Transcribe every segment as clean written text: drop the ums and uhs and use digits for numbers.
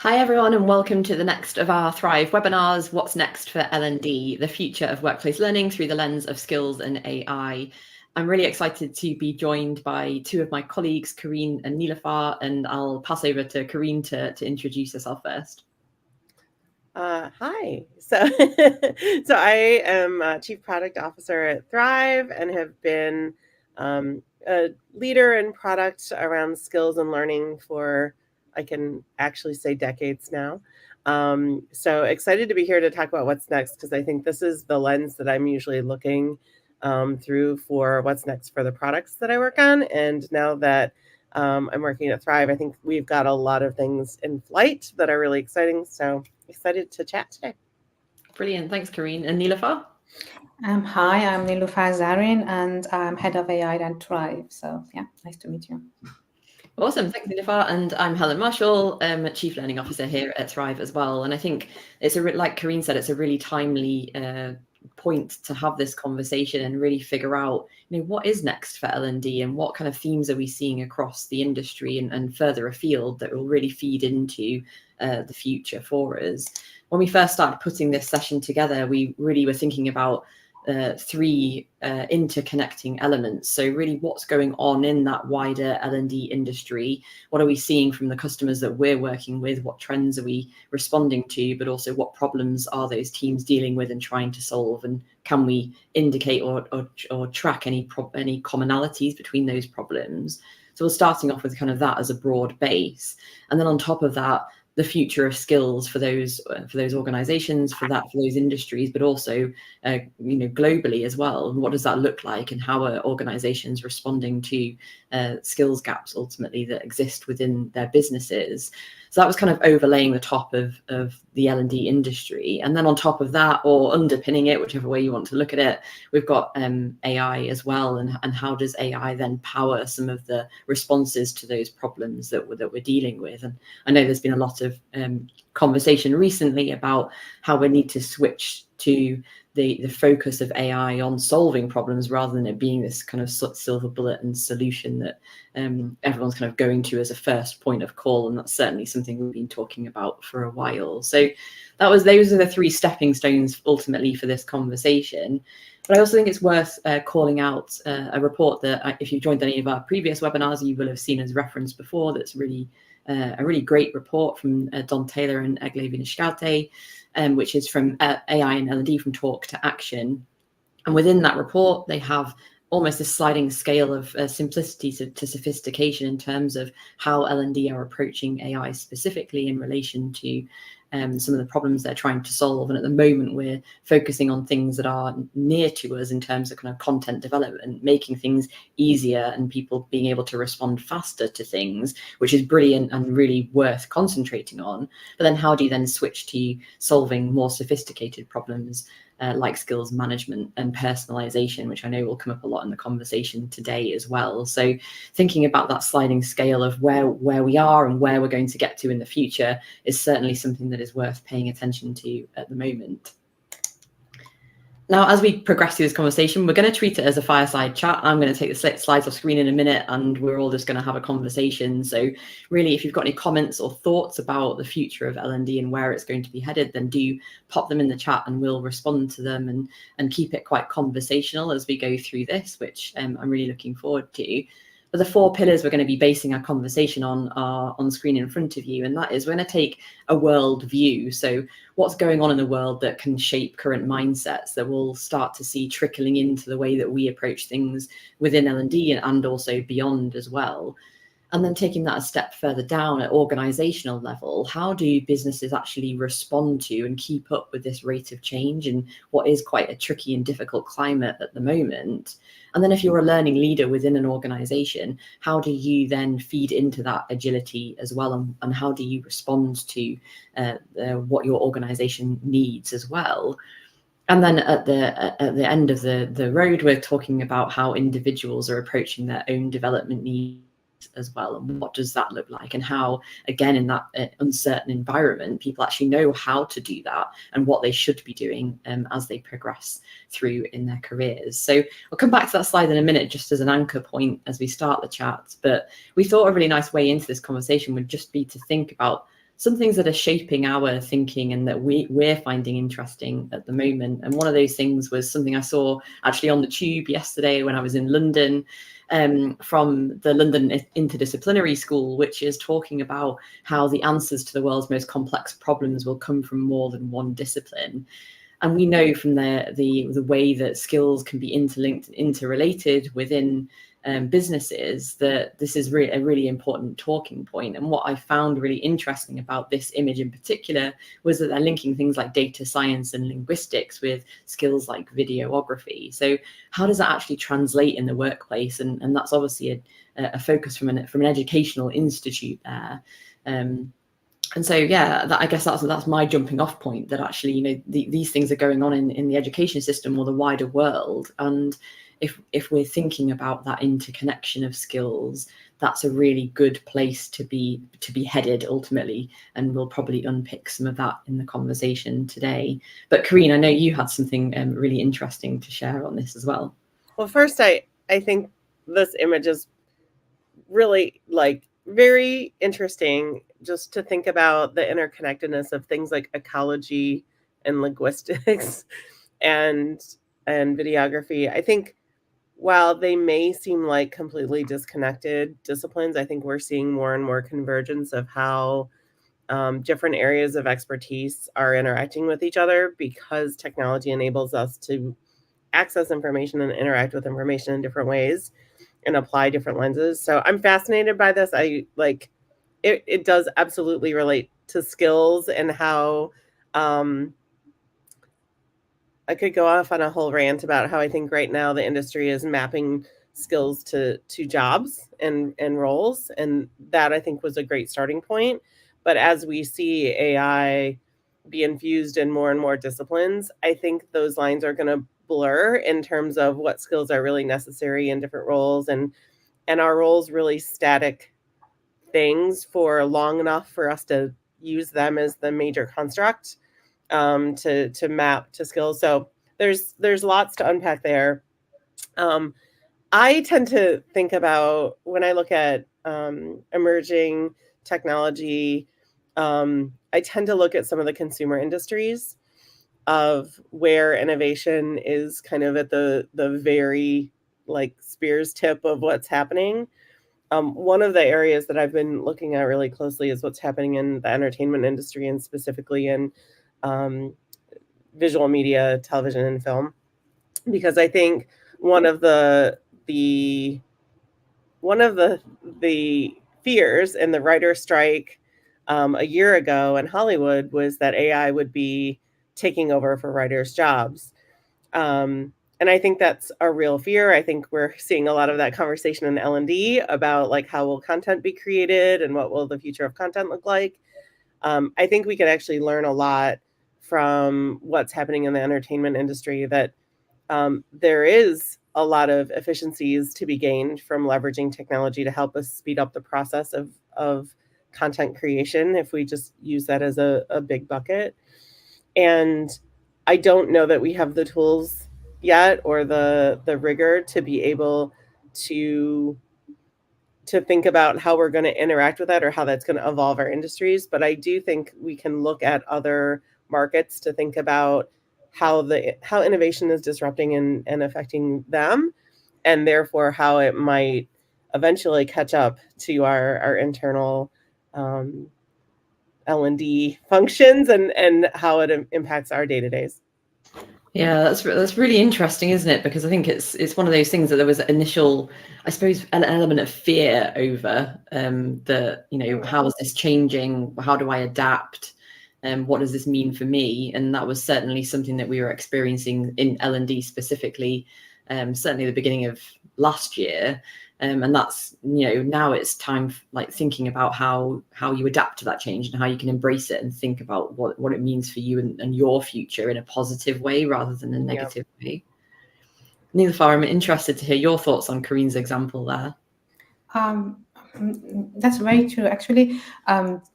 Hi everyone, and welcome to the next of our Thrive webinars, What's Next for L&D, the future of workplace learning through the lens of skills and AI. I'm really excited to be joined by two of my colleagues, Koreen and Niloufar, and I'll pass over to Koreen to introduce herself first. Hi. So I am Chief Product Officer at Thrive and have been a leader in product around skills and learning for, I can actually say, decades now. So excited to be here to talk about what's next, because I think this is the lens that I'm usually looking through for what's next for the products that I work on. And now that I'm working at Thrive, I think we've got a lot of things in flight that are really exciting. So excited to chat today. Brilliant. Thanks, Koreen. And Niloufar? Hi, I'm Niloufar Zarin, and I'm head of AI and Thrive. So yeah, nice to meet you. Awesome. Thanks, Niloufar. And I'm Helen Marshall, Chief Learning Officer here at Thrive as well. And I think it's like Koreen said, it's a really timely point to have this conversation and really figure out, what is next for L&D and what kind of themes are we seeing across the industry and further afield that will really feed into the future for us. When we first started putting this session together, we really were thinking about three interconnecting elements. So really what's going on in that wider L&D industry? What are we seeing from the customers that we're working with? What trends are we responding to? But also what problems are those teams dealing with and trying to solve? And can we indicate or track any commonalities between those problems? So we're starting off with kind of that as a broad base. And then on top of that, the future of skills for those organizations, for those industries, but also globally as well. And what does that look like, and how are organizations responding to skills gaps ultimately that exist within their businesses? So that was kind of overlaying the top of the L&D industry. And then on top of that, or underpinning it, whichever way you want to look at it, we've got AI as well. And how does AI then power some of the responses to those problems that we're dealing with? And I know there's been a lot of conversation recently about how we need to switch to the focus of AI on solving problems rather than it being this kind of silver bullet and solution that everyone's kind of going to as a first point of call. And that's certainly something we've been talking about for a while. So those are the three stepping stones ultimately for this conversation. But I also think it's worth calling out a report that if you've joined any of our previous webinars, you will have seen as referenced before. That's really a really great report from Don Taylor and Egle Vinishkate, which is from AI and L&D from Talk to Action. And within that report, they have almost a sliding scale of simplicity to sophistication in terms of how L&D are approaching AI specifically in relation to some of the problems they're trying to solve. And at the moment, we're focusing on things that are near to us in terms of kind of content development, making things easier and people being able to respond faster to things, which is brilliant and really worth concentrating on. But then how do you then switch to solving more sophisticated problems like skills management and personalization, which I know will come up a lot in the conversation today as well. So thinking about that sliding scale of where we are and where we're going to get to in the future is certainly something that is worth paying attention to at the moment. Now, as we progress through this conversation, we're going to treat it as a fireside chat. I'm going to take the slides off screen in a minute, and we're all just going to have a conversation. So really, if you've got any comments or thoughts about the future of L&D and where it's going to be headed, then do pop them in the chat and we'll respond to them and keep it quite conversational as we go through this, which I'm really looking forward to. But the four pillars we're going to be basing our conversation on are on screen in front of you. And that is, we're going to take a world view. So what's going on in the world that can shape current mindsets that we'll start to see trickling into the way that we approach things within L&D and also beyond as well. And then taking that a step further down at organizational level, how do businesses actually respond to and keep up with this rate of change in what is quite a tricky and difficult climate at the moment? And then if you're a learning leader within an organization, how do you then feed into that agility as well? And how do you respond to what your organization needs as well? And then at the end of the road, we're talking about how individuals are approaching their own development needs as well, and what does that look like, and how, again, in that uncertain environment, people actually know how to do that and what they should be doing as they progress through in their careers. So I'll come back to that slide in a minute just as an anchor point as we start the chat, but we thought a really nice way into this conversation would just be to think about some things that are shaping our thinking and that we're finding interesting at the moment. And one of those things was something I saw actually on the tube yesterday when I was in London, from the London Interdisciplinary School, which is talking about how the answers to the world's most complex problems will come from more than one discipline. And we know from the way that skills can be interlinked and interrelated within businesses that this is a really important talking point. And what I found really interesting about this image in particular was that they're linking things like data science and linguistics with skills like videography. So how does that actually translate in the workplace? And that's obviously a focus from an educational institute there. And so, yeah, I guess that's my jumping off point, that actually, you know, these things are going on in the education system or the wider world. And if we're thinking about that interconnection of skills, that's a really good place to be headed ultimately. And we'll probably unpick some of that in the conversation today. But Koreen, I know you had something really interesting to share on this as well. Well, first, I think this image is really like very interesting, just to think about the interconnectedness of things like ecology and linguistics and videography. I think while they may seem like completely disconnected disciplines, I think we're seeing more and more convergence of how different areas of expertise are interacting with each other, because technology enables us to access information and interact with information in different ways and apply different lenses. So I'm fascinated by this. I like it does absolutely relate to skills and how I could go off on a whole rant about how I think right now the industry is mapping skills to jobs and roles. And that I think was a great starting point. But as we see AI be infused in more and more disciplines, I think those lines are going to blur in terms of what skills are really necessary in different roles, and are roles really static things for long enough for us to use them as the major construct to map to skills. So there's lots to unpack there. I tend to think about, when I look at emerging technology, I tend to look at some of the consumer industries of where innovation is kind of at the very like spear's tip of what's happening. One of the areas that I've been looking at really closely is what's happening in the entertainment industry, and specifically in visual media, television and film, because I think one of the fears in the writer strike a year ago in Hollywood was that AI would be taking over for writers' jobs. And I think that's a real fear. I think we're seeing a lot of that conversation in L&D about like, how will content be created and what will the future of content look like? I think we could actually learn a lot from what's happening in the entertainment industry, that there is a lot of efficiencies to be gained from leveraging technology to help us speed up the process of content creation, if we just use that as a big bucket. And I don't know that we have the tools yet or the rigor to be able to think about how we're going to interact with that or how that's going to evolve our industries. But I do think we can look at other markets to think about how innovation is disrupting and affecting them, and therefore how it might eventually catch up to our internal L&D functions and how it impacts our day-to-days. Yeah, that's really interesting, isn't it? Because I think it's one of those things that there was initial, I suppose, an element of fear over the, you know, how is this changing? How do I adapt? What does this mean for me? And that was certainly something that we were experiencing in L&D specifically, certainly the beginning of last year. And that's, you know, now it's time like thinking about how you adapt to that change and how you can embrace it and think about what it means for you and your future in a positive way rather than a negative way. Niloufar, I'm interested to hear your thoughts on Koreen's example there. That's very true. Actually,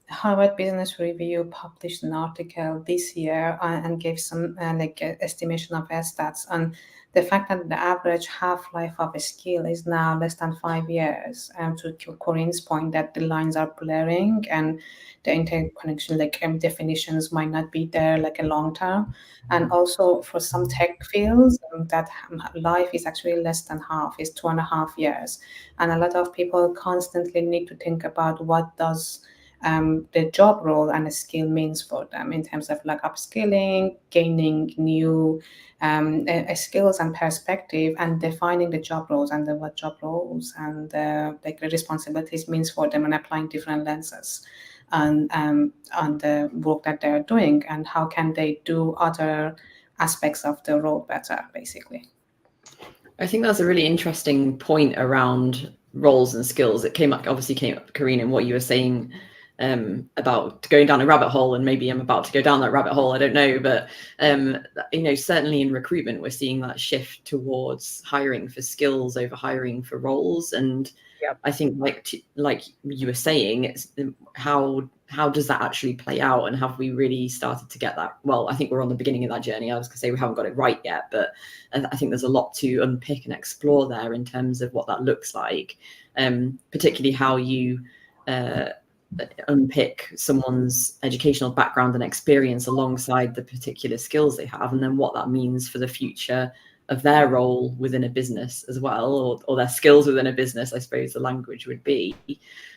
Harvard Business Review published an article this year and gave some estimation of stats on the fact that the average half-life of a skill is now less than 5 years, to Koreen's point, that the lines are blurring and the interconnection, definitions might not be there like a long term. And also for some tech fields, that life is actually less than half, is 2.5 years. And a lot of people constantly need to think about what does the job role and a skill means for them in terms of like upskilling, gaining new skills and perspective, and defining the job roles and what job roles and like the responsibilities means for them, and applying different lenses on the work that they're doing, and how can they do other aspects of the role better, basically. I think that's a really interesting point around roles and skills. It obviously came up, Koreen, in what you were saying about going down a rabbit hole, and maybe I'm about to go down that rabbit hole, I don't know, but certainly in recruitment we're seeing that shift towards hiring for skills over hiring for roles. And Yep. I think like you were saying, it's how does that actually play out, and have we really started to get that? Well, I think we're on the beginning of that journey. I was gonna say we haven't got it right yet, but I think there's a lot to unpick and explore there in terms of what that looks like, particularly how you unpick someone's educational background and experience alongside the particular skills they have, and then what that means for the future of their role within a business as well, or their skills within a business, I suppose the language would be.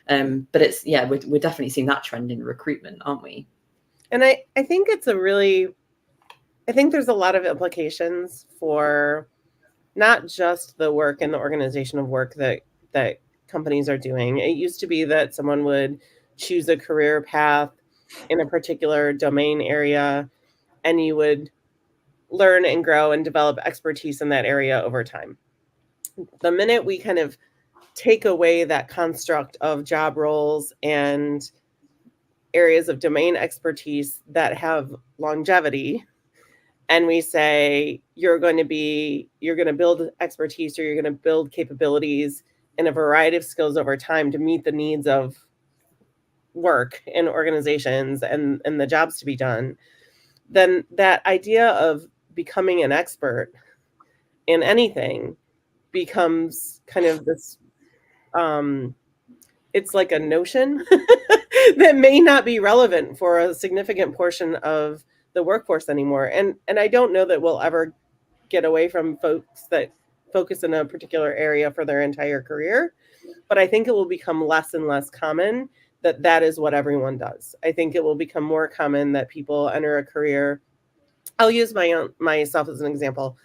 But it's, yeah, we're definitely seeing that trend in recruitment, aren't we? And I think I think there's a lot of implications for not just the work and the organization of work that companies are doing. It used to be that someone would choose a career path in a particular domain area, and you would learn and grow and develop expertise in that area over time. The minute we kind of take away that construct of job roles and areas of domain expertise that have longevity, and we say you're going to build expertise, or you're going to build capabilities in a variety of skills over time to meet the needs of work in organizations and the jobs to be done, then that idea of becoming an expert in anything becomes kind of this it's like a notion that may not be relevant for a significant portion of the workforce anymore. And I don't know that we'll ever get away from folks that focus in a particular area for their entire career, but I think it will become less and less common that is what everyone does. I think it will become more common that people enter a career. I'll use myself as an example.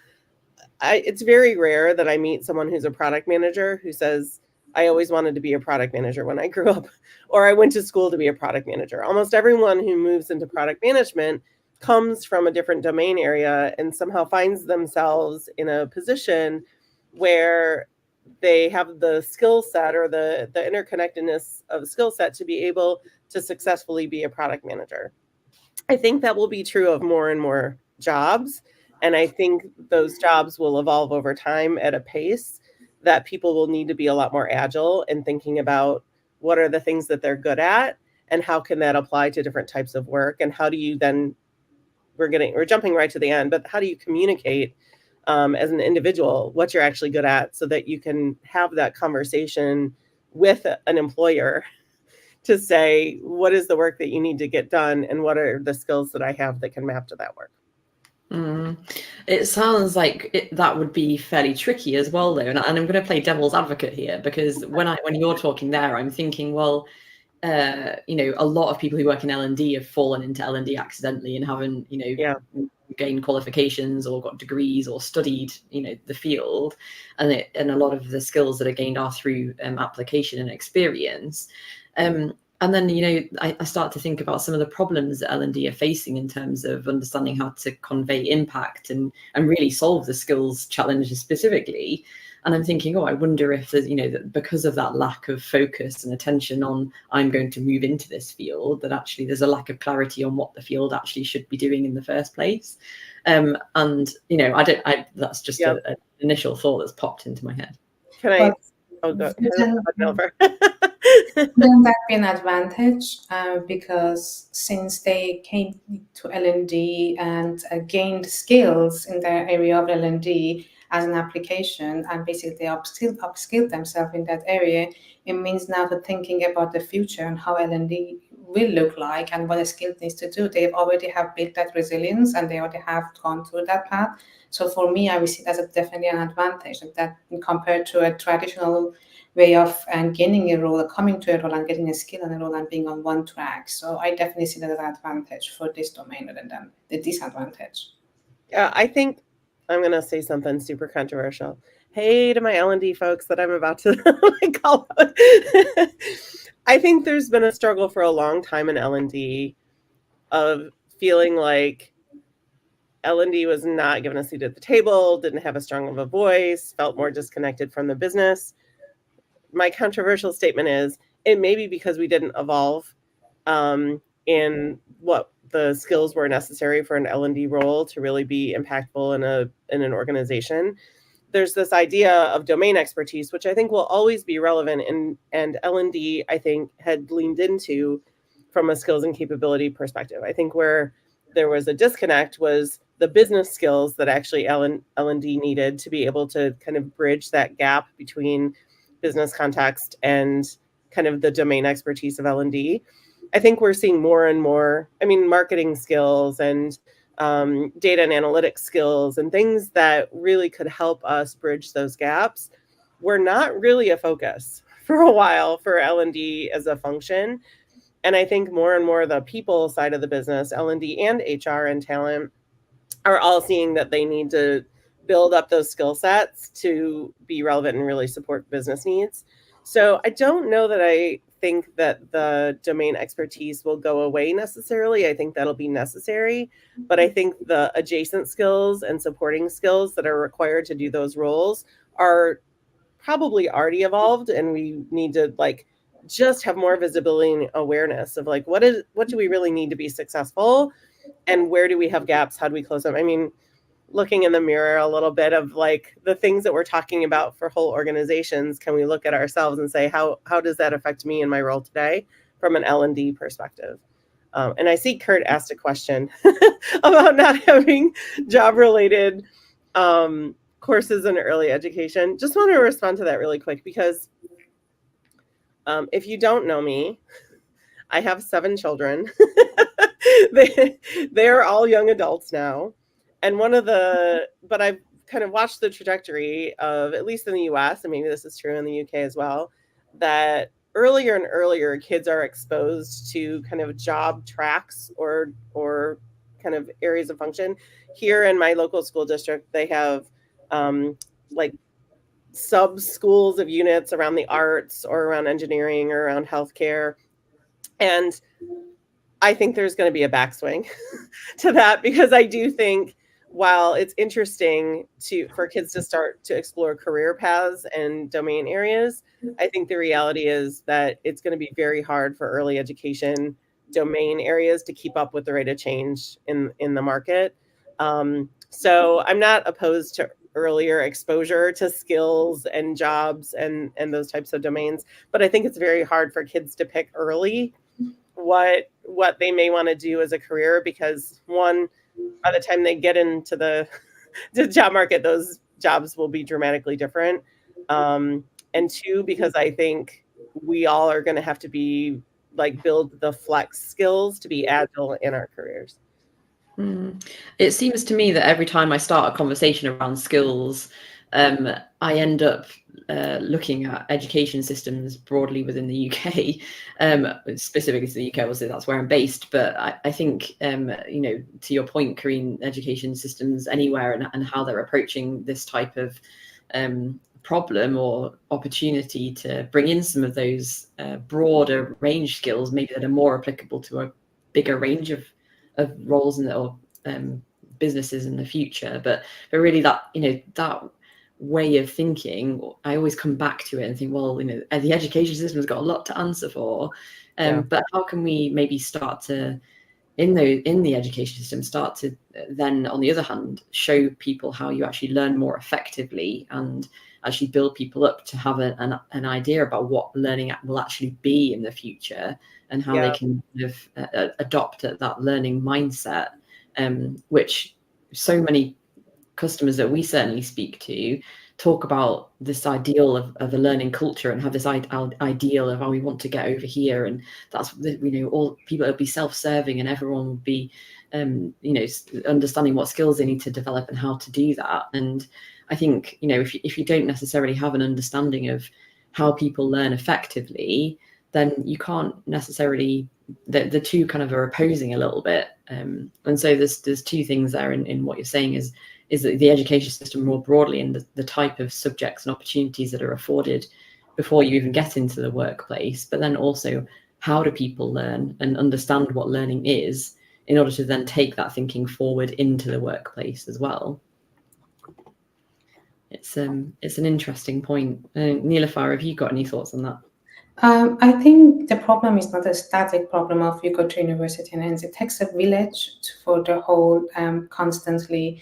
It's very rare that I meet someone who's a product manager who says, I always wanted to be a product manager when I grew up, or I went to school to be a product manager. Almost everyone who moves into product management comes from a different domain area and somehow finds themselves in a position where they have the skill set or the interconnectedness of the skill set to be able to successfully be a product manager. I think that will be true of more and more jobs. And I think those jobs will evolve over time at a pace that people will need to be a lot more agile in thinking about what are the things that they're good at and how can that apply to different types of work, and how do you then, we're jumping right to the end, but how do you communicate as an individual what you're actually good at so that you can have that conversation with an employer to say, what is the work that you need to get done, and what are the skills that I have that can map to that work? It sounds like that would be fairly tricky as well, though. And I'm going to play devil's advocate here, because when you're talking there, I'm thinking, well, a lot of people who work in L&D have fallen into L&D accidentally and haven't, gained qualifications or got degrees or studied, the field, and a lot of the skills that are gained are through application and experience. And then, I start to think about some of the problems that L&D are facing in terms of understanding how to convey impact and really solve the skills challenges specifically. And I'm thinking, I wonder if there's, that because of that lack of focus and attention on, I'm going to move into this field, that actually there's a lack of clarity on what the field actually should be doing in the first place. And, that's just an initial thought that's popped into my head. Can I? Go over. Then that be an advantage because since they came to L&D and gained skills in their area of L&D, as an application and basically upskill themselves in that area. It means now to thinking about the future and how L&D will look like and what a skill needs to do. They already have built that resilience and they already have gone through that path. So for me, I will see it as definitely an advantage that compared to a traditional way of gaining a role, coming to a role and getting a skill on a role and being on one track. So I definitely see that as an advantage for this domain rather than the disadvantage. Yeah, I think I'm going to say something super controversial. Hey to my L&D folks that I'm about to call out. I think there's been a struggle for a long time in L&D of feeling like L&D was not given a seat at the table, didn't have as strong of a voice, felt more disconnected from the business. My controversial statement is it may be because we didn't evolve in what the skills were necessary for an L&D role to really be impactful in an organization. There's this idea of domain expertise, which I think will always be relevant, and L&D, I think, had leaned into from a skills and capability perspective. I think where there was a disconnect was the business skills that actually L&D needed to be able to kind of bridge that gap between business context and kind of the domain expertise of L&D. I think we're seeing more and more, marketing skills and data and analytics skills and things that really could help us bridge those gaps were not really a focus for a while for L&D as a function. And I think more and more the people side of the business, L&D and HR and talent, are all seeing that they need to build up those skill sets to be relevant and really support business needs. So I don't know that I think that the domain expertise will go away necessarily. I think that'll be necessary, but I think the adjacent skills and supporting skills that are required to do those roles are probably already evolved, and we need to just have more visibility and awareness of what do we really need to be successful, and where do we have gaps? How do we close them? Looking in the mirror a little bit of the things that we're talking about for whole organizations, can we look at ourselves and say, how does that affect me in my role today from an L&D perspective? And I see Kurt asked a question about not having job-related courses in early education. Just want to respond to that really quick, because if you don't know me, I have 7 children. They're all young adults now. And but I've kind of watched the trajectory of, at least in the US, and maybe this is true in the UK as well, that earlier and earlier kids are exposed to kind of job tracks or kind of areas of function. Here in my local school district, they have sub schools of units around the arts or around engineering or around healthcare. And I think there's going to be a backswing to that, because I do think while it's interesting for kids to start to explore career paths and domain areas, I think the reality is that it's going to be very hard for early education domain areas to keep up with the rate of change in the market. So I'm not opposed to earlier exposure to skills and jobs and those types of domains, but I think it's very hard for kids to pick early what they may want to do as a career, because one, by the time they get into the job market, those jobs will be dramatically different. And two, because I think we all are going to have to be build the flex skills to be agile in our careers. It seems to me that every time I start a conversation around skills, I end up looking at education systems broadly within the UK, specifically to the UK, obviously that's where I'm based. But I think, to your point, Koreen, education systems anywhere and how they're approaching this type of problem or opportunity to bring in some of those broader range skills, maybe that are more applicable to a bigger range of roles or businesses in the future. But really that way of thinking, I always come back to it and think, well, the education system has got a lot to answer for, but how can we maybe start to, in the education system, start to then, on the other hand, show people how you actually learn more effectively and actually build people up to have an idea about what learning will actually be in the future, and how they can kind of adopt that learning mindset, which so many customers that we certainly speak to talk about this ideal of a learning culture and have this ideal of, oh, we want to get over here, and that's, all people will be self-serving and everyone will be understanding what skills they need to develop and how to do that. And I think if you don't necessarily have an understanding of how people learn effectively, then you can't necessarily, the two kind of are opposing a little bit. And so there's two things there in what you're saying is that the education system more broadly and the type of subjects and opportunities that are afforded before you even get into the workplace, but then also how do people learn and understand what learning is in order to then take that thinking forward into the workplace as well. It's an interesting point. Niloufar, have you got any thoughts on that? I think the problem is not a static problem of you go to university and ends. It takes a village for the whole constantly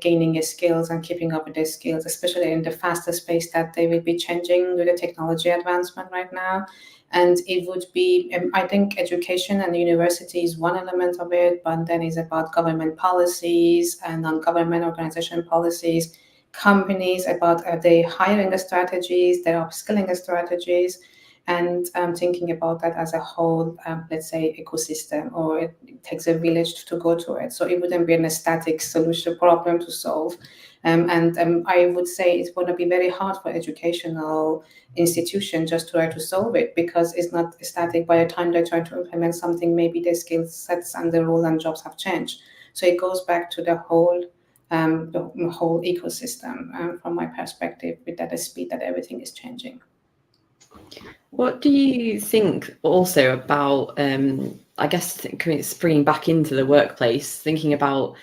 gaining your skills and keeping up with their skills, especially in the faster space that they will be changing with the technology advancement right now. And it would be, I think education and university is one element of it, but then it's about government policies and non-government organization policies, companies about their hiring strategies, their upskilling strategies, and thinking about that as a whole, let's say, ecosystem, or it takes a village to go to it. So it wouldn't be a static solution problem to solve. And I would say it's going to be very hard for educational institutions just to try to solve it, because it's not static. By the time they try to implement something, maybe their skill sets and the role and jobs have changed. So it goes back to the whole ecosystem from my perspective, with that speed that everything is changing. What do you think also about, I guess, bringing back into the workplace, thinking about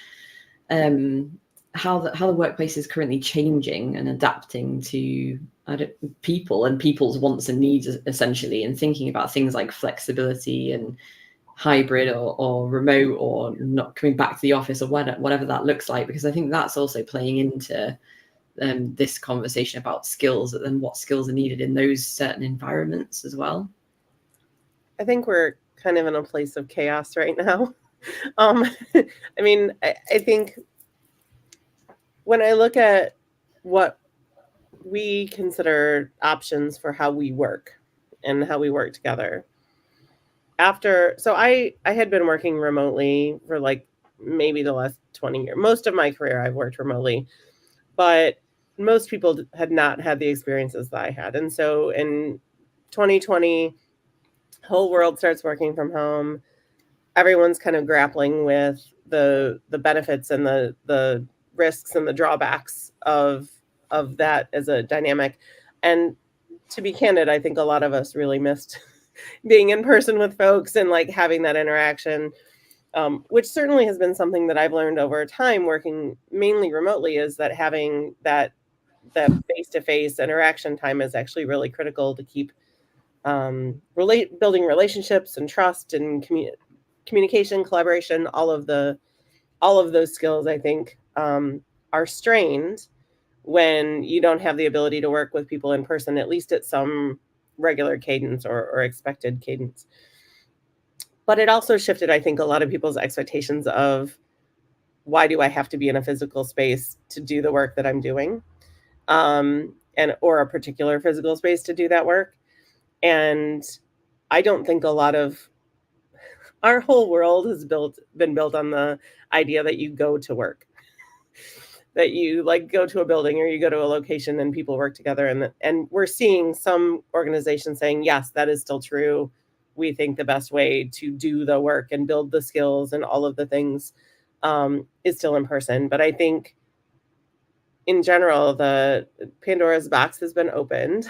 how the workplace is currently changing and adapting to people and people's wants and needs, essentially, and thinking about things like flexibility and hybrid or remote or not coming back to the office or whatever that looks like, because I think that's also playing into this conversation about skills and what skills are needed in those certain environments as well. I think we're kind of in a place of chaos right now. I mean, I think when I look at what we consider options for how we work and how we work together, so I had been working remotely for like maybe the last 20 years. Most of my career I've worked remotely, but most people had not had the experiences that I had. And so in 2020, whole world starts working from home. Everyone's kind of grappling with the benefits and the risks and the drawbacks of that as a dynamic. And to be candid, I think a lot of us really missed being in person with folks and like having that interaction, which certainly has been something that I've learned over time working mainly remotely, is that having that face-to-face interaction time is actually really critical to keep building relationships and trust and communication, collaboration. All of those skills, I think, are strained when you don't have the ability to work with people in person, at least at some regular cadence or expected cadence. But it also shifted, I think, a lot of people's expectations of, why do I have to be in a physical space to do the work that I'm doing, or a particular physical space to do that work. And I don't think a lot of our whole world has been built on the idea that you go to work, that you like go to a building or you go to a location and people work together. And we're seeing some organizations saying, yes, that is still true. We think the best way to do the work and build the skills and all of the things is still in person. But I think in general, the Pandora's box has been opened.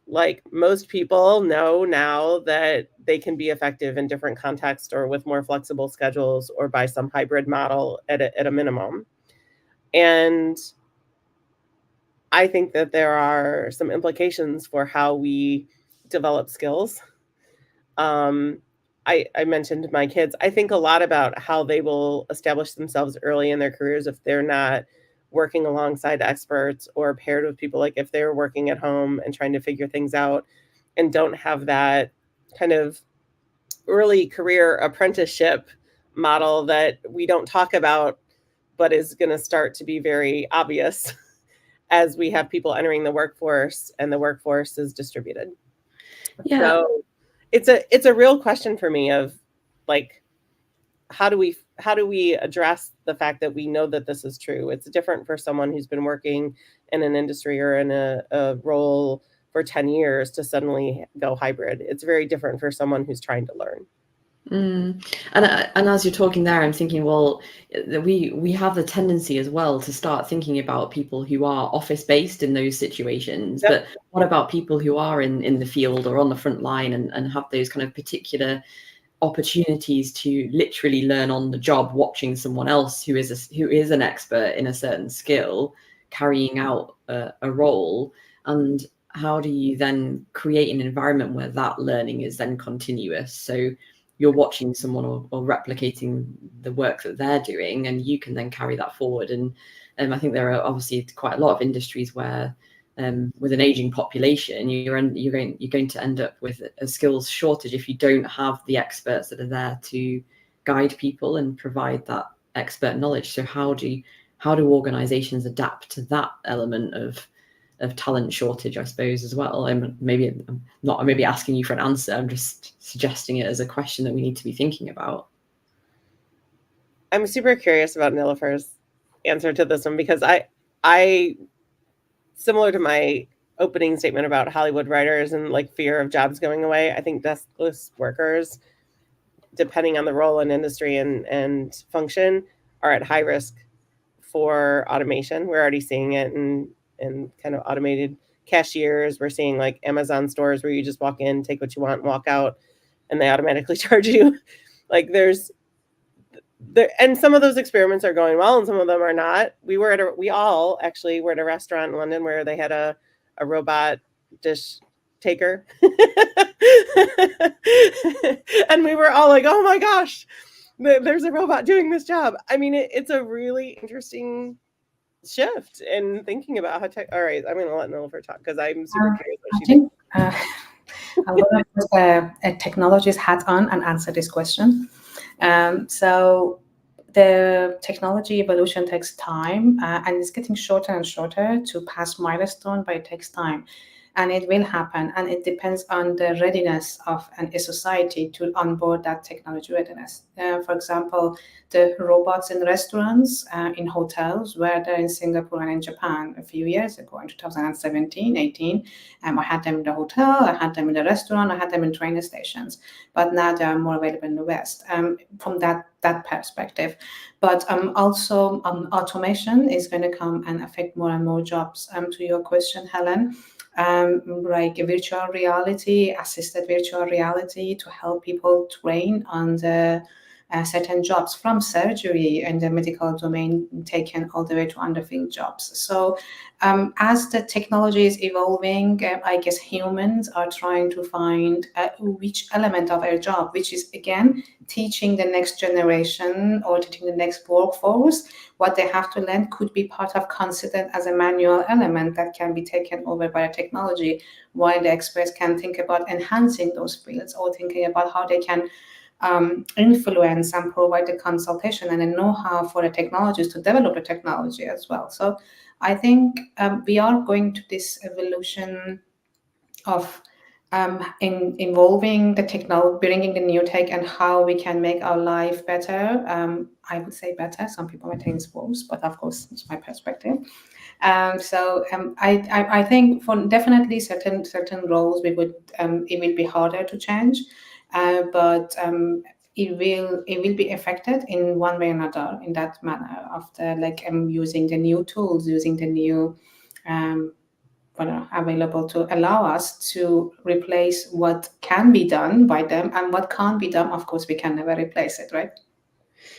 Like, most people know now that they can be effective in different contexts or with more flexible schedules or by some hybrid model at a minimum. And I think that there are some implications for how we develop skills. I mentioned my kids. I think a lot about how they will establish themselves early in their careers if they're not working alongside experts or paired with people, like if they're working at home and trying to figure things out and don't have that kind of early career apprenticeship model that we don't talk about but is going to start to be very obvious as we have people entering the workforce and the workforce is distributed. Yeah. So it's a real question for me of like, how do we address the fact that we know that this is true? It's different for someone who's been working in an industry or in a role for 10 years to suddenly go hybrid. It's very different for someone who's trying to learn. And as you're talking there, I'm thinking, well, we have the tendency as well to start thinking about people who are office based in those situations. Yep. But what about people who are in the field or on the front line and have those kind of particular opportunities to literally learn on the job, watching someone else who is an expert in a certain skill carrying out a role? And how do you then create an environment where that learning is then continuous? So you're watching someone or replicating the work that they're doing, and you can then carry that forward. And I think there are obviously quite a lot of industries where with an aging population, you're going to end up with a skills shortage if you don't have the experts that are there to guide people and provide that expert knowledge. So how do organizations adapt to that element of talent shortage, I suppose, as well? I'm not maybe asking you for an answer. I'm just suggesting it as a question that we need to be thinking about. I'm super curious about Niloufar's answer to this one, because I similar to my opening statement about Hollywood writers and like fear of jobs going away, I think deskless workers, depending on the role and industry and function, are at high risk for automation. We're already seeing it in kind of automated cashiers. We're seeing like Amazon stores where you just walk in, take what you want, and walk out, and they automatically charge you. Like and some of those experiments are going well and some of them are not. We all actually were at a restaurant in London where they had a robot dish taker. And we were all like, oh my gosh, there's a robot doing this job. I mean, it's a really interesting shift in thinking about how all right, I'm going to let Niloufar talk because I'm super curious what she thinks. I'm going to put a technologist hat on and answer this question. So the technology evolution takes time, and it's getting shorter and shorter to pass milestone, but it takes time. And it will happen, and it depends on the readiness of a society to onboard that technology readiness. For example, the robots in restaurants, in hotels, were there in Singapore and in Japan a few years ago, in 2017, 18. I had them in the hotel, I had them in the restaurant, I had them in train stations, but now they are more available in the West from that perspective. But also automation is going to come and affect more and more jobs. To your question, Helen, like virtual reality, assisted virtual reality to help people train on the certain jobs, from surgery in the medical domain taken all the way to underfield jobs. So as the technology is evolving, I guess humans are trying to find which element of our job, which is again teaching the next generation or teaching the next workforce what they have to learn could be part of considered as a manual element that can be taken over by a technology, while the experts can think about enhancing those fields or thinking about how they can influence and provide the consultation and the know-how for the technologists to develop the technology as well. So I think we are going to this evolution of involving the technology, bringing the new tech, and how we can make our life better. I would say better. Some people might think it's worse, but of course, it's my perspective. So I think for definitely certain roles, it will be harder to change, but it will be affected in one way or another in that manner of using the new tools, using the new available to allow us to replace what can be done by them, and what can't be done, of course, we can never replace it, right?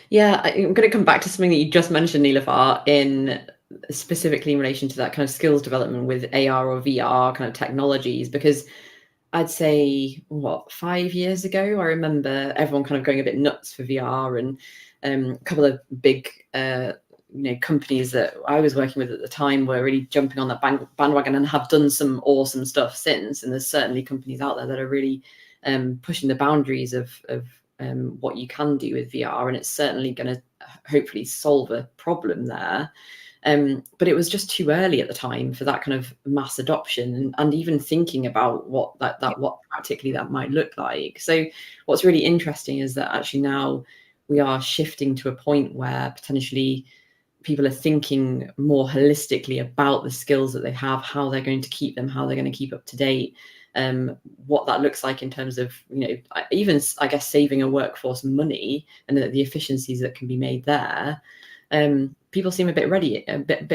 Yeah, I'm going to come back to something that you just mentioned, Niloufar, specifically in relation to that kind of skills development with AR or VR kind of technologies, because I'd say 5 years ago, I remember everyone kind of going a bit nuts for VR, and a couple of big companies that I was working with at the time were really jumping on that bandwagon and have done some awesome stuff since. And there's certainly companies out there that are really pushing the boundaries of what you can do with VR, and it's certainly going to hopefully solve a problem there. But it was just too early at the time for that kind of mass adoption, and even thinking about what what practically that might look like. So what's really interesting is that actually now we are shifting to a point where potentially people are thinking more holistically about the skills that they have, how they're going to keep them, how they're going to keep up to date, what that looks like in terms of, even, I guess, saving a workforce money and the efficiencies that can be made there. People seem a bit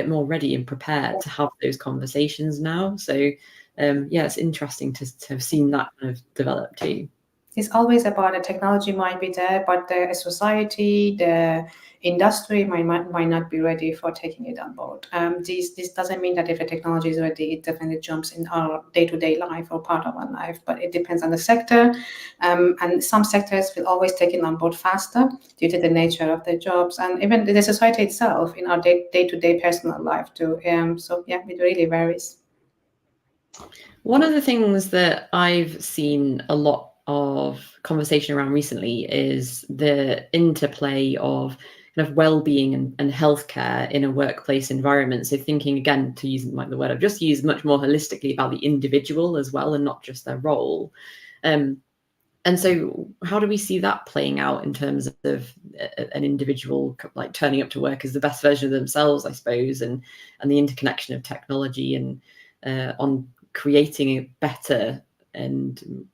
more ready and prepared to have those conversations now. So it's interesting to have seen that kind of develop too. It's always about the technology might be there, but the society, the industry might not be ready for taking it on board. This doesn't mean that if the technology is ready, it definitely jumps in our day-to-day life or part of our life, but it depends on the sector. And some sectors will always take it on board faster due to the nature of their jobs and even the society itself in our day-to-day personal life too. It really varies. One of the things that I've seen a lot of conversation around recently is the interplay of kind of well-being and healthcare in a workplace environment. So thinking, again, to use the word I've just used, much more holistically about the individual as well, and not just their role. And so how do we see that playing out in terms of an individual like turning up to work as the best version of themselves, I suppose, and the interconnection of technology and on creating a better and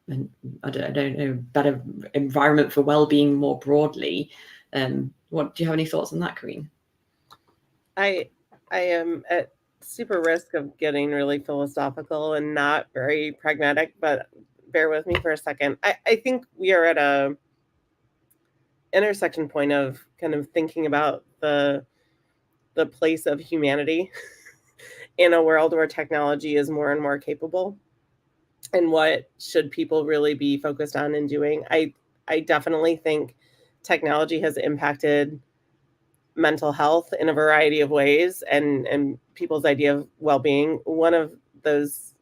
I don't know, better environment for well-being more broadly. What do you have any thoughts on that, Koreen? I am at super risk of getting really philosophical and not very pragmatic, but bear with me for a second. I think we are at a intersection point of kind of thinking about the place of humanity in a world where technology is more and more capable, and what should people really be focused on and doing. I definitely think technology has impacted mental health in a variety of ways and people's idea of well-being. One of those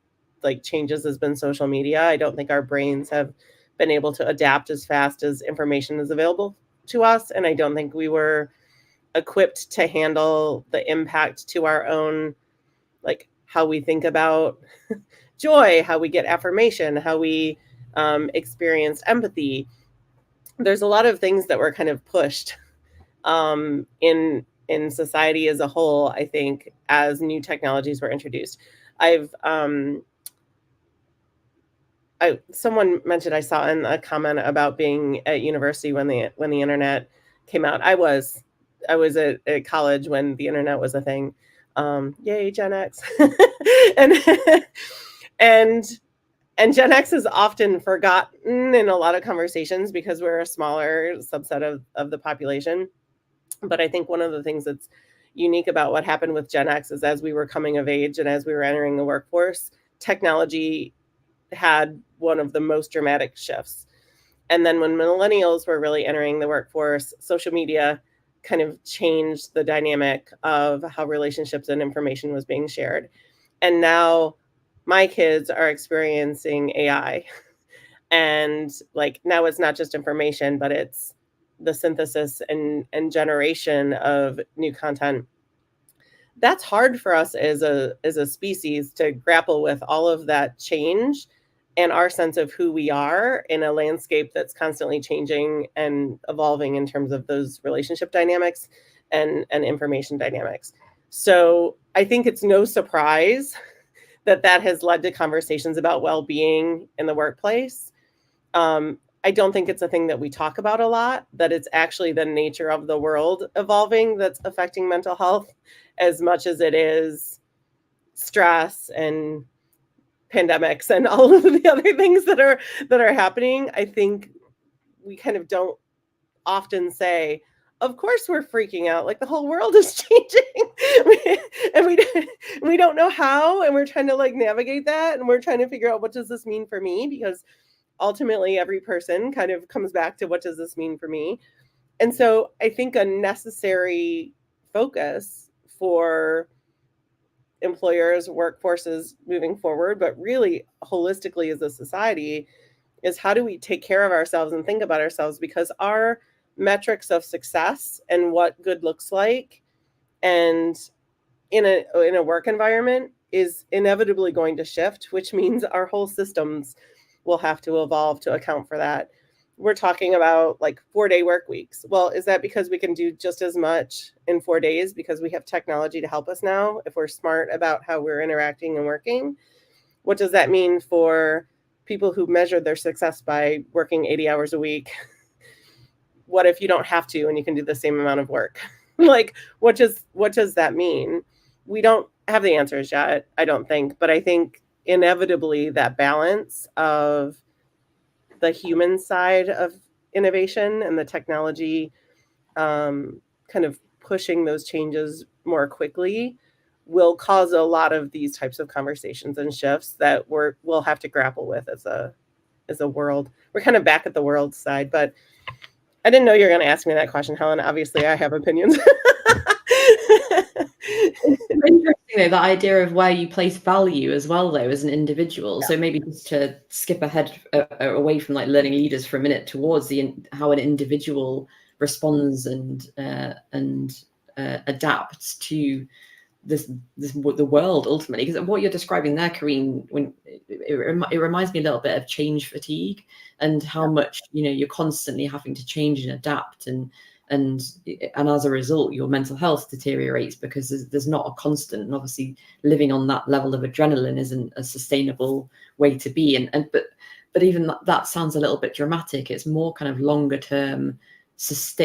like changes has been social media. I don't think our brains have been able to adapt as fast as information is available to us, and I don't think we were equipped to handle the impact to our own, like how we think about joy, how we get affirmation, how we experience empathy. There's a lot of things that were kind of pushed in society as a whole, I think, as new technologies were introduced. Someone mentioned, I saw in a comment about being at university when the internet came out. I was at college when the internet was a thing. Yay, Gen X. and Gen X is often forgotten in a lot of conversations because we're a smaller subset of the population. But I think one of the things that's unique about what happened with Gen X is as we were coming of age and as we were entering the workforce, technology had one of the most dramatic shifts. And then when millennials were really entering the workforce, social media kind of changed the dynamic of how relationships and information was being shared. And now my kids are experiencing AI. And like now it's not just information, but it's the synthesis and generation of new content. That's hard for us as a species to grapple with all of that change and our sense of who we are in a landscape that's constantly changing and evolving in terms of those relationship dynamics and information dynamics. So I think it's no surprise that has led to conversations about well-being in the workplace. I don't think it's a thing that we talk about a lot, that it's actually the nature of the world evolving that's affecting mental health as much as it is stress and pandemics and all of the other things that are happening. I think we kind of don't often say, of course we're freaking out, like the whole world is changing and we don't know how, and we're trying to like navigate that, and we're trying to figure out what does this mean for me, because ultimately every person kind of comes back to what does this mean for me. And so I think a necessary focus for employers, workforces moving forward, but really holistically as a society, is how do we take care of ourselves and think about ourselves, because our metrics of success and what good looks like and in a work environment is inevitably going to shift, which means our whole systems will have to evolve to account for that. We're talking about like 4-day work weeks. Well, is that because we can do just as much in 4 days because we have technology to help us now if we're smart about how we're interacting and working? What does that mean for people who measured their success by working 80 hours a week? What if you don't have to and you can do the same amount of work? Like, what does that mean? We don't have the answers yet, I don't think, but I think inevitably that balance of the human side of innovation and the technology kind of pushing those changes more quickly will cause a lot of these types of conversations and shifts that we'll have to grapple with as a world. We're kind of back at the world side, but I didn't know you were going to ask me that question, Helen. Obviously, I have opinions. It's interesting, though, the idea of where you place value as well, though, as an individual. So maybe just to skip ahead away from like learning leaders for a minute towards how an individual responds and adapts to the world ultimately, because what you're describing there, Koreen, when it reminds me a little bit of change fatigue and how much you're constantly having to change and adapt, and as a result your mental health deteriorates because there's not a constant, and obviously living on that level of adrenaline isn't a sustainable way to be, but even that sounds a little bit dramatic. It's more kind of longer term,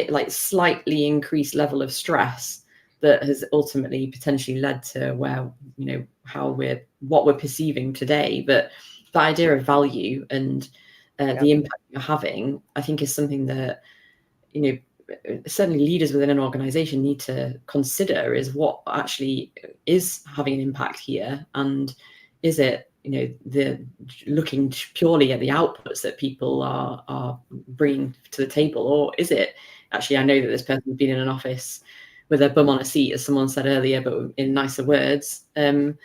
like slightly increased level of stress that has ultimately potentially led to where what we're perceiving today. But the idea of value and the impact you're having, I think, is something that certainly leaders within an organization need to consider, is what actually is having an impact here, and is it the looking purely at the outputs that people are bringing to the table, or is it actually, I know that this person's been in an office with their bum on a seat, as someone said earlier, but in nicer words, and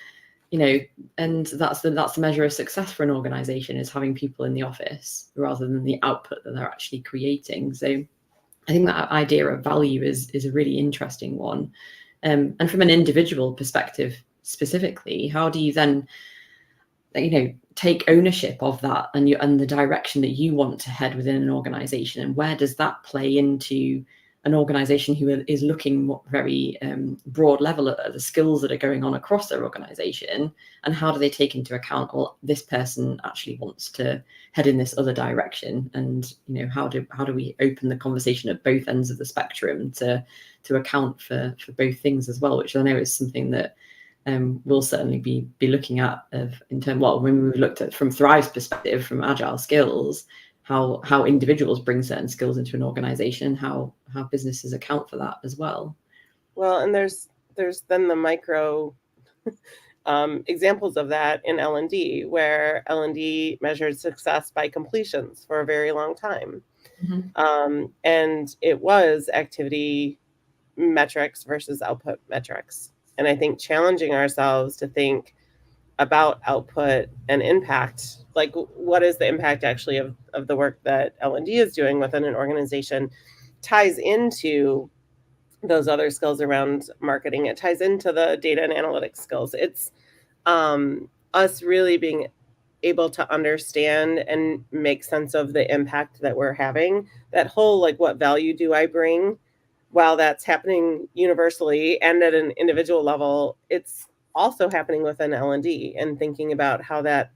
that's the measure of success for an organization, is having people in the office rather than the output that they're actually creating. So I think that idea of value is a really interesting one. And from an individual perspective specifically, how do you then take ownership of that and the direction that you want to head within an organization, and where does that play into an organization who is looking very broad level at the skills that are going on across their organization, and how do they take into account, well, this person actually wants to head in this other direction, and how do we open the conversation at both ends of the spectrum to account for both things as well, which I know is something that we'll certainly be looking at in terms, well, when we've looked at from Thrive's perspective, from agile skills, how individuals bring certain skills into an organization, how businesses account for that as well. Well, and there's then the micro examples of that in L&D, where L&D measured success by completions for a very long time. Mm-hmm. And it was activity metrics versus output metrics. And I think challenging ourselves to think about output and impact, like what is the impact actually of the work that L&D is doing within an organization, ties into those other skills around marketing. It ties into the data and analytics skills. It's us really being able to understand and make sense of the impact that we're having. That whole, like, what value do I bring? While that's happening universally and at an individual level, it's also happening within L&D, and thinking about how that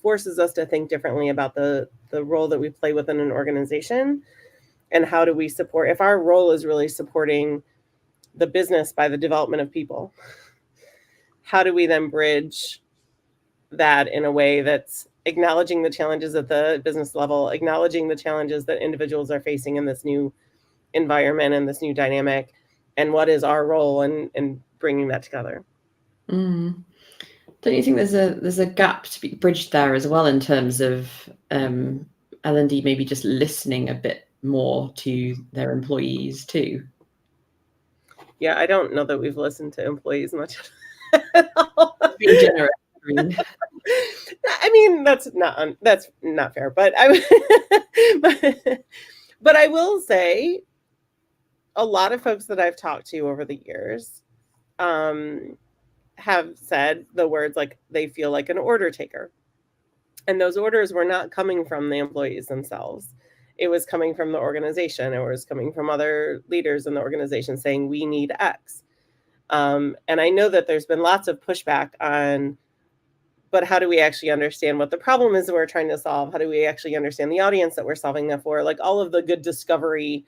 forces us to think differently about the role that we play within an organization, and how do we support, if our role is really supporting the business by the development of people, how do we then bridge that in a way that's acknowledging the challenges at the business level, acknowledging the challenges that individuals are facing in this new environment and this new dynamic, and what is our role in bringing that together? Don't you think there's a gap to be bridged there as well, in terms of L&D maybe just listening a bit more to their employees too? Yeah, I don't know that we've listened to employees much. Being generous. I mean, that's not fair, but but I will say a lot of folks that I've talked to over the years have said the words like they feel like an order taker. And those orders were not coming from the employees themselves. It was coming from the organization. It was coming from other leaders in the organization saying, we need X. And I know that there's been lots of pushback on, but how do we actually understand what the problem is that we're trying to solve? How do we actually understand the audience that we're solving that for? Like all of the good discovery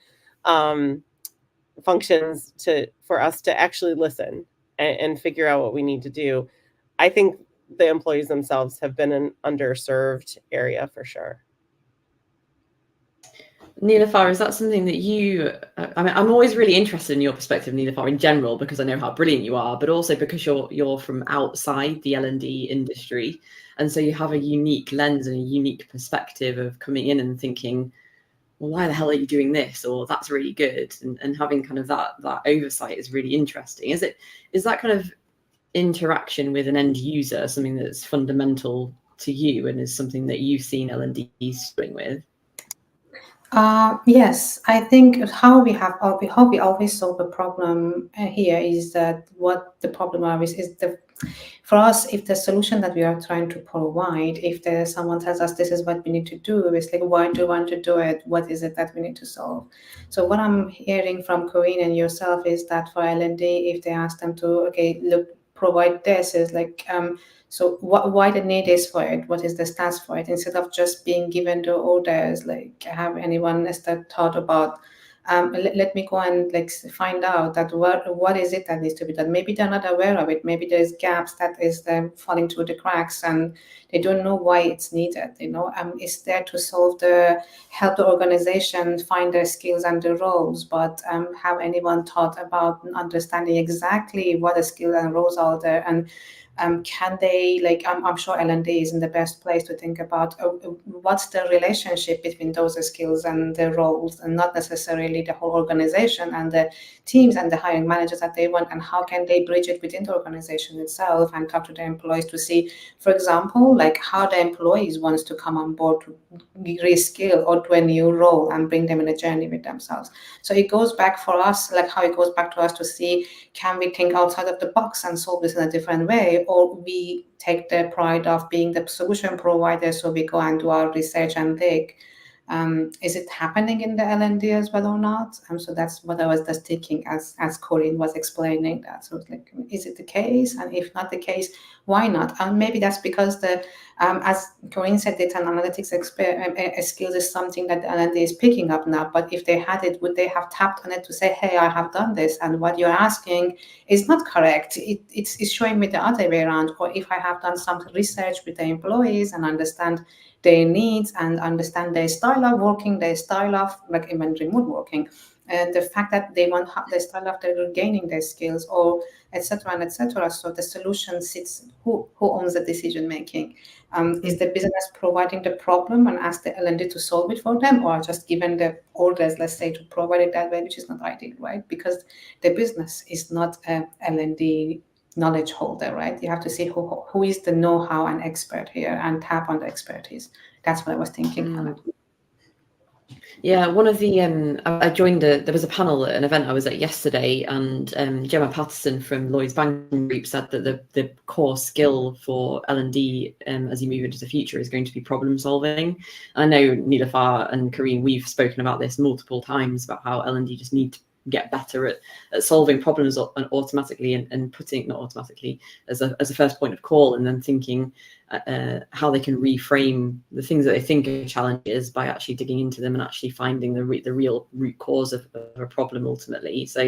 functions for us to actually listen and figure out what we need to do. I think the employees themselves have been an underserved area for sure. Niloufar, is that something that you, I mean, I'm always really interested in your perspective, Niloufar, in general, because I know how brilliant you are, but also because you're from outside the L&D industry. And so you have a unique lens and a unique perspective of coming in and thinking, well, why the hell are you doing this? Or that's really good. And having kind of that oversight is really interesting. Is that kind of interaction with an end user something that's fundamental to you and is something that you've seen L&D struggling with? Yes, I think how we always solve the problem here is that what the problem is for us, if the solution that we are trying to provide, if there's someone tells us this is what we need to do, it's like, why do you want to do it? What is it that we need to solve? So what I'm hearing from Koreen and yourself is that for L&D, if they ask them to, okay, look, provide this, is like, so why the need is for it? What is the stats for it? Instead of just being given the orders, like have anyone thought about, let me go and like find out that what is it that needs to be done. Maybe they're not aware of it. Maybe there's gaps that is falling through the cracks and they don't know why it's needed. It's there to help the organization find their skills and their roles. But have anyone thought about understanding exactly what the skills and roles are there, and can they, like, I'm sure L&D is in the best place to think about what's the relationship between those skills and the roles, and not necessarily the whole organization and the teams and the hiring managers that they want, and how can they bridge it within the organization itself and talk to the employees to see, for example, like how the employees wants to come on board to reskill or to a new role and bring them in a journey with themselves. So it goes back for us, like how it goes back to us to see, can we think outside of the box and solve this in a different way, or we take the pride of being the solution provider, so we go and do our research and dig. Is it happening in the L&D as well or not? So that's what I was just thinking as Koreen was explaining that. So it's like, is it the case? And if not the case, why not? And maybe that's because as Koreen said, data and analytics skills is something that the L&D is picking up now. But if they had it, would they have tapped on it to say, hey, I have done this, and what you're asking is not correct. It's showing me the other way around. Or if I have done some research with the employees and understand their needs and understand their style of working, their style of, like, even remote working, and the fact that they want the style of they're gaining their skills, or etc. and etc. So the solution sits, who owns the decision making? Is the business providing the problem and ask the L&D to solve it for them, or just given the orders, let's say, to provide it that way, which is not ideal, right? Because the business is not a L&D knowledge holder, right? You have to see who is the know-how and expert here and tap on the expertise. That's what I was thinking. Yeah, one of the I joined there was a panel at an event I was at yesterday, and Gemma Patterson from Lloyds Banking Group said that the core skill for L&D as you move into the future is going to be problem solving. I know Niloufar and Koreen, we've spoken about this multiple times about how L&D just need to get better at solving problems automatically and putting, not automatically, as a first point of call, and then thinking how they can reframe the things that they think are challenges by actually digging into them and actually finding the real root cause of a problem ultimately. So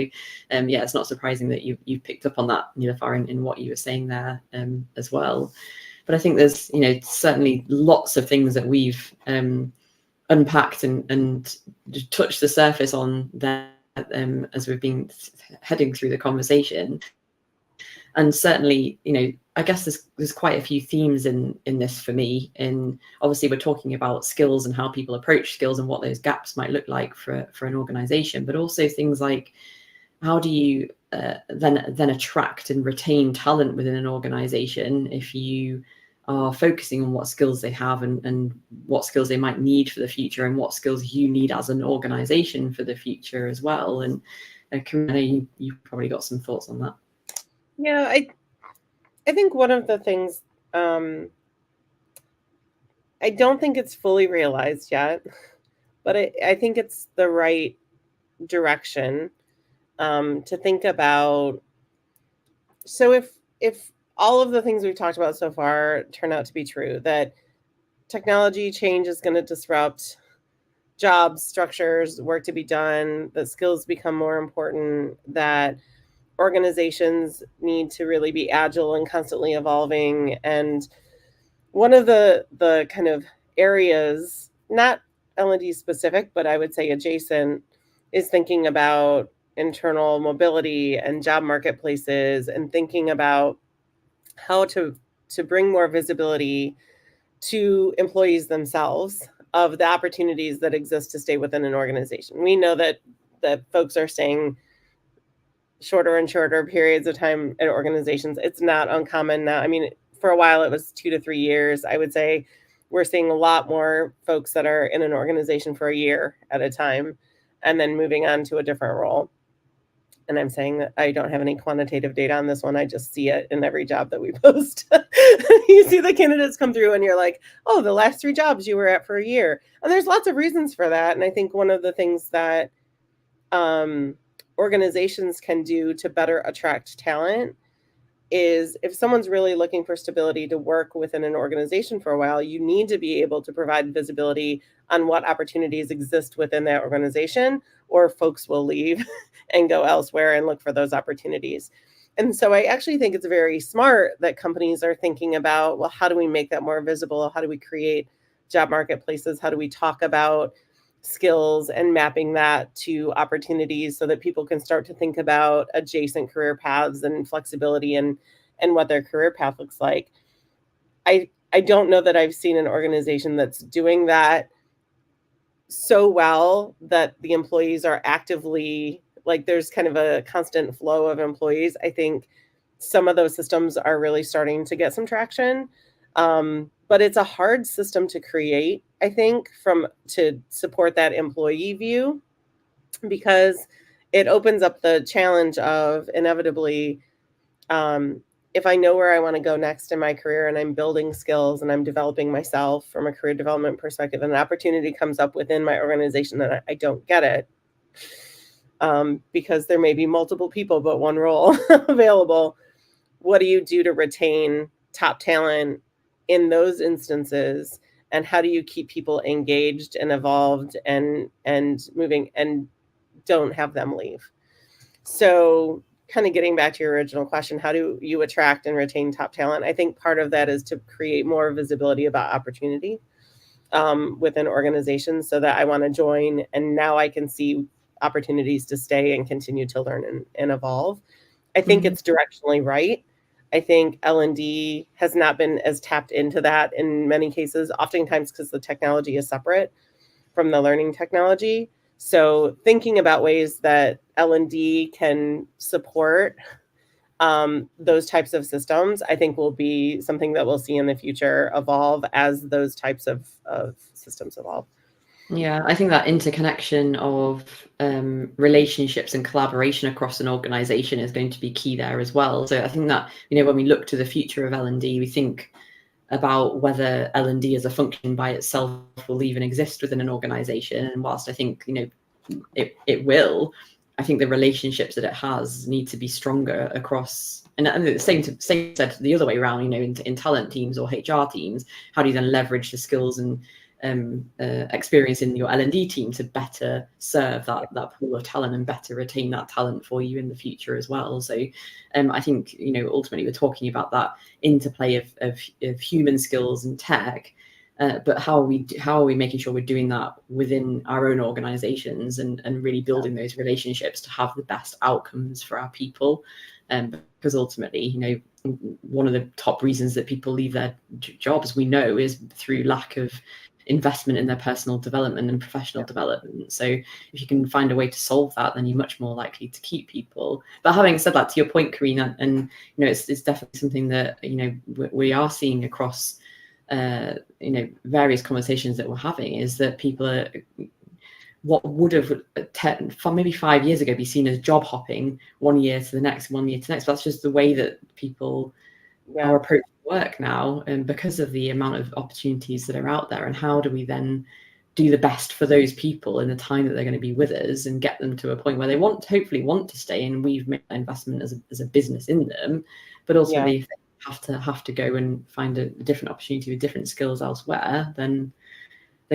yeah, it's not surprising that you've picked up on that, Niloufar, in what you were saying there as well. But I think there's certainly lots of things that we've unpacked and touched the surface on there as we've been heading through the conversation. And certainly, I guess there's quite a few themes in this for me. And obviously, we're talking about skills and how people approach skills and what those gaps might look like for an organization, but also things like, how do you then attract and retain talent within an organization if you are focusing on what skills they have and what skills they might need for the future, and what skills you need as an organization for the future as well. And Koreen, I know you've probably got some thoughts on that. Yeah, I think one of the things, I don't think it's fully realized yet, but I think it's the right direction to think about. So if all of the things we've talked about so far turn out to be true, that technology change is going to disrupt jobs, structures, work to be done, that skills become more important, that organizations need to really be agile and constantly evolving. And one of the kind of areas, not L&D specific, but I would say adjacent, is thinking about internal mobility and job marketplaces, and thinking about how to bring more visibility to employees themselves of the opportunities that exist to stay within an organization. We know that folks are staying shorter and shorter periods of time at organizations. It's not uncommon now. I mean, for a while it was 2 to 3 years. I would say we're seeing a lot more folks that are in an organization for a year at a time and then moving on to a different role. And I'm saying that I don't have any quantitative data on this one. I just see it in every job that we post. You see the candidates come through and you're like, oh, the last 3 jobs you were at for a year. And there's lots of reasons for that. And I think one of the things that organizations can do to better attract talent is, if someone's really looking for stability to work within an organization for a while, you need to be able to provide visibility on what opportunities exist within that organization, or folks will leave and go elsewhere and look for those opportunities. And so I actually think it's very smart that companies are thinking about, well, how do we make that more visible? How do we create job marketplaces? How do we talk about skills and mapping that to opportunities so that people can start to think about adjacent career paths and flexibility and what their career path looks like. I don't know that I've seen an organization that's doing that so well that the employees are actively, like, there's kind of a constant flow of employees. I think some of those systems are really starting to get some traction. But it's a hard system to create, I think, to support that employee view, because it opens up the challenge of, inevitably, if I know where I want to go next in my career and I'm building skills and I'm developing myself from a career development perspective, and an opportunity comes up within my organization and I don't get it, because there may be multiple people but one role available. What do you do to retain top talent in those instances, and how do you keep people engaged and evolved and moving and don't have them leave? So kind of getting back to your original question, how do you attract and retain top talent? I think part of that is to create more visibility about opportunity within organizations, so that I want to join and now I can see opportunities to stay and continue to learn and evolve. I think it's directionally right. I think L&D has not been as tapped into that in many cases, oftentimes because the technology is separate from the learning technology. So thinking about ways that L&D can support those types of systems, I think will be something that we'll see in the future evolve as those types of systems evolve. Yeah, I think that interconnection of relationships and collaboration across an organization is going to be key there as well. So I think that, when we look to the future of L&D, we think about whether L&D as a function by itself will even exist within an organization. And whilst I think, it will, I think the relationships that it has need to be stronger across, and the same said the other way around, in talent teams or HR teams. How do you then leverage the skills and experience in your L&D team to better serve that pool of talent and better retain that talent for you in the future as well? So I think, ultimately we're talking about that interplay of human skills and tech, but how are we making sure we're doing that within our own organizations and really building those relationships to have the best outcomes for our people? Because ultimately, one of the top reasons that people leave their jobs, we know, is through lack of investment in their personal development and professional development. So if you can find a way to solve that, then you're much more likely to keep people. But having said that, to your point, Koreen, and it's definitely something that we are seeing across various conversations that we're having is that people are what would have maybe 5 years ago be seen as job hopping 1 year to the next, 1 year to the next. That's just the way that people are approaching work now, and because of the amount of opportunities that are out there. And how do we then do the best for those people in the time that they're going to be with us and get them to a point where they hopefully want to stay, and we've made an investment as a business in them, but also if they have to go and find a different opportunity with different skills elsewhere, then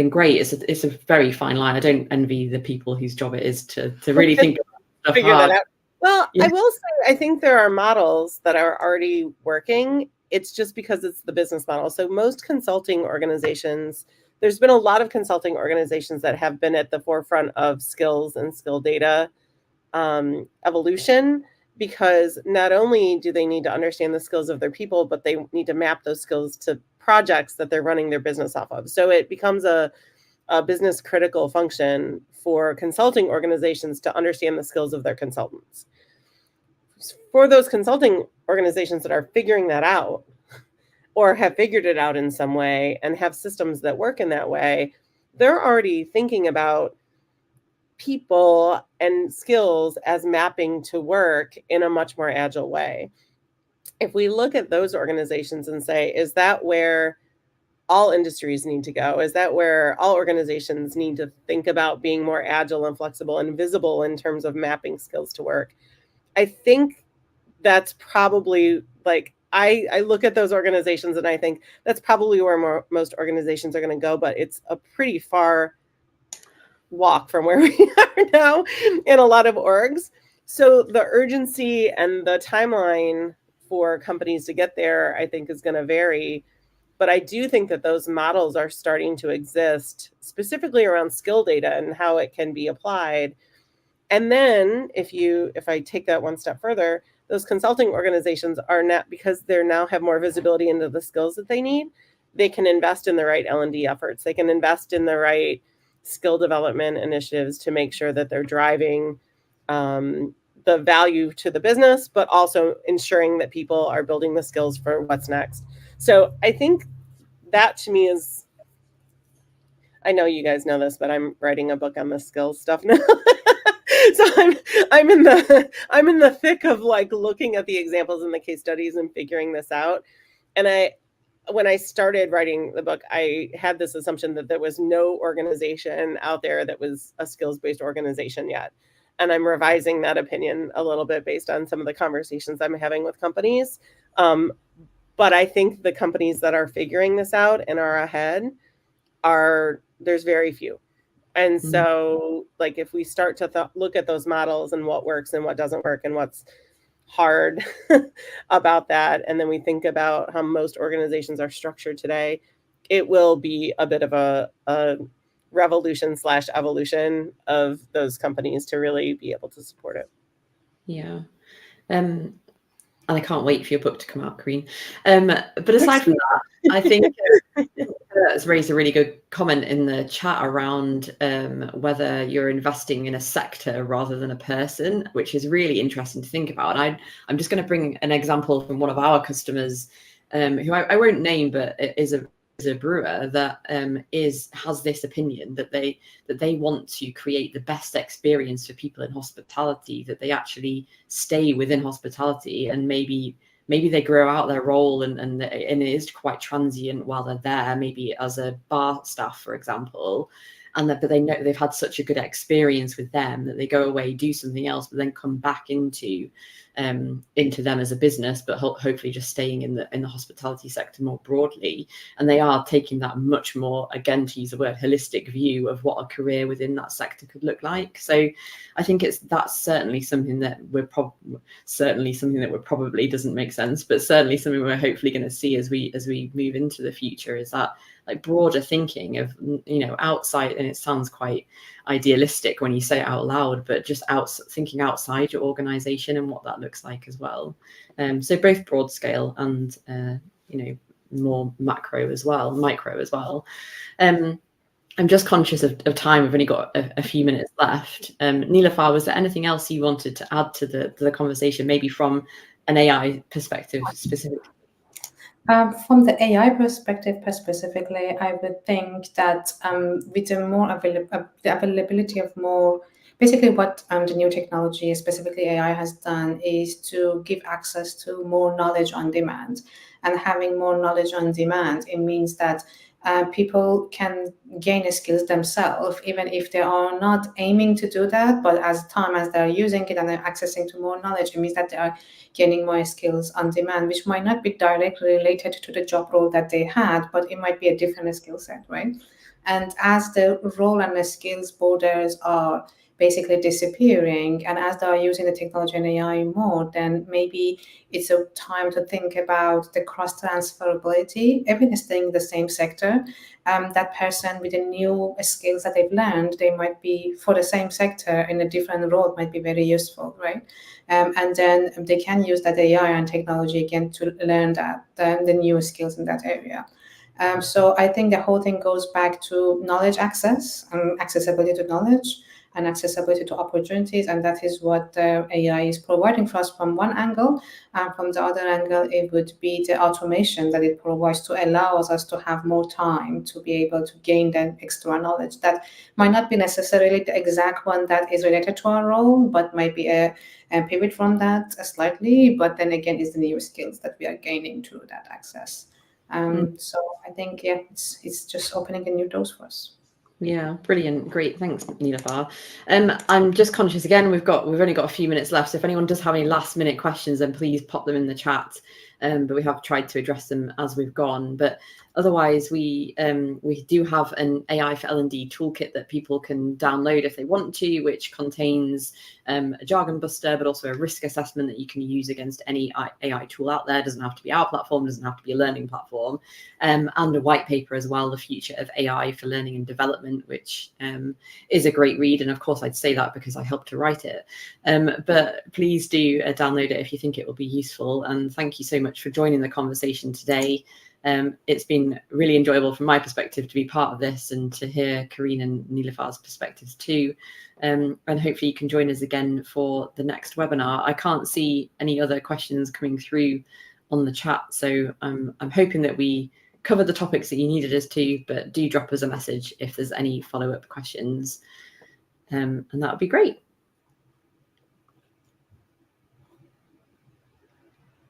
great. It's a very fine line. I don't envy the people whose job it is to really think about figure that out. Well, I will say, I think there are models that are already working. It's just because it's the business model. So most consulting organizations, there's been a lot of consulting organizations that have been at the forefront of skills and skill data evolution, because not only do they need to understand the skills of their people, but they need to map those skills to projects that they're running their business off of. So it becomes a business critical function for consulting organizations to understand the skills of their consultants. For those consulting organizations that are figuring that out, or have figured it out in some way and have systems that work in that way, they're already thinking about people and skills as mapping to work in a much more agile way. If we look at those organizations and say, is that where all industries need to go? Is that where all organizations need to think about being more agile and flexible and visible in terms of mapping skills to work? I think that's probably, like, I look at those organizations and I think that's probably where most organizations are going to go, but it's a pretty far walk from where we are now in a lot of orgs. So the urgency and the timeline for companies to get there, I think, is going to vary. But I do think that those models are starting to exist, specifically around skill data and how it can be applied. And then if I take that one step further, those consulting organizations are not, because they now have more visibility into the skills that they need, they can invest in the right L&D efforts. They can invest in the right skill development initiatives to make sure that they're driving the value to the business, but also ensuring that people are building the skills for what's next. So I think that, to me, is, I know you guys know this, but I'm writing a book on the skills stuff now. So I'm in the thick of, like, looking at the examples and the case studies and figuring this out. And when I started writing the book, I had this assumption that there was no organization out there that was a skills-based organization yet. And I'm revising that opinion a little bit based on some of the conversations I'm having with companies. But I think the companies that are figuring this out and are ahead there's very few. And so, like, if we start to look at those models and what works and what doesn't work and what's hard about that, and then we think about how most organizations are structured today, it will be a bit of a revolution/evolution of those companies to really be able to support it. Yeah. And I can't wait for your book to come out, Koreen. But aside from that, I think it's raised a really good comment in the chat around whether you're investing in a sector rather than a person, which is really interesting to think about. And I'm just going to bring an example from one of our customers, who I won't name, but is a brewer that has this opinion that they want to create the best experience for people in hospitality, that they actually stay within hospitality, and maybe they grow out their role and it is quite transient while they're there, maybe as a bar staff, for example, but they know they've had such a good experience with them that they go away, do something else, but then come back into them as a business, but hopefully just staying in the hospitality sector more broadly. And they are taking that much more, again, to use the word, holistic view of what a career within that sector could look like. So I think that's certainly something that probably doesn't make sense, but certainly something we're hopefully going to see as we move into the future, is that, like, broader thinking of, outside, and it sounds quite idealistic when you say it out loud, but just thinking outside your organization and what that looks like as well. So both broad scale and more micro as well. I'm just conscious of time. We've only got a few minutes left. Niloufar, was there anything else you wanted to add to the conversation, maybe from an AI perspective specifically? From the AI perspective, specifically, I would think that with the availability of more, basically what the new technology, specifically AI, has done is to give access to more knowledge on demand. And having more knowledge on demand, it means that people can gain skills themselves, even if they are not aiming to do that. But as they're using it and they're accessing to more knowledge, it means that they are gaining more skills on demand, which might not be directly related to the job role that they had, but it might be a different skill set, right? And as the role and the skills borders are basically disappearing, and as they are using the technology and AI more, then maybe it's a time to think about the cross transferability, even staying in the same sector. That person with the new skills that they've learned, they might be for the same sector in a different role, might be very useful, right? And then they can use that AI and technology again to learn the new skills in that area. So I think the whole thing goes back to knowledge access and accessibility to knowledge and accessibility to opportunities, and that is what AI is providing for us from one angle. And from the other angle, it would be the automation that it provides to allow us to have more time to be able to gain that extra knowledge that might not be necessarily the exact one that is related to our role, but might be a pivot from that slightly. But then again, it's the new skills that we are gaining through that access. So I think, yeah, it's just opening a new doors for us. Yeah, brilliant. Great. Thanks, Niloufar. I'm just conscious again, we've only got a few minutes left. So if anyone does have any last minute questions, then please pop them in the chat. But we have tried to address them as we've gone. But otherwise, we do have an AI for L&D toolkit that people can download if they want to, which contains a jargon buster, but also a risk assessment that you can use against any AI tool out there. It doesn't have to be our platform, doesn't have to be a learning platform, and a white paper as well, The Future of AI for Learning and Development, which is a great read. And of course, I'd say that because I helped to write it. But please do download it if you think it will be useful. And thank you so much for joining the conversation today. It's been really enjoyable from my perspective to be part of this and to hear Koreen and Niloufar's perspectives too. And hopefully you can join us again for the next webinar. I can't see any other questions coming through on the chat, so I'm hoping that we covered the topics that you needed us to, but do drop us a message if there's any follow-up questions, and that would be great.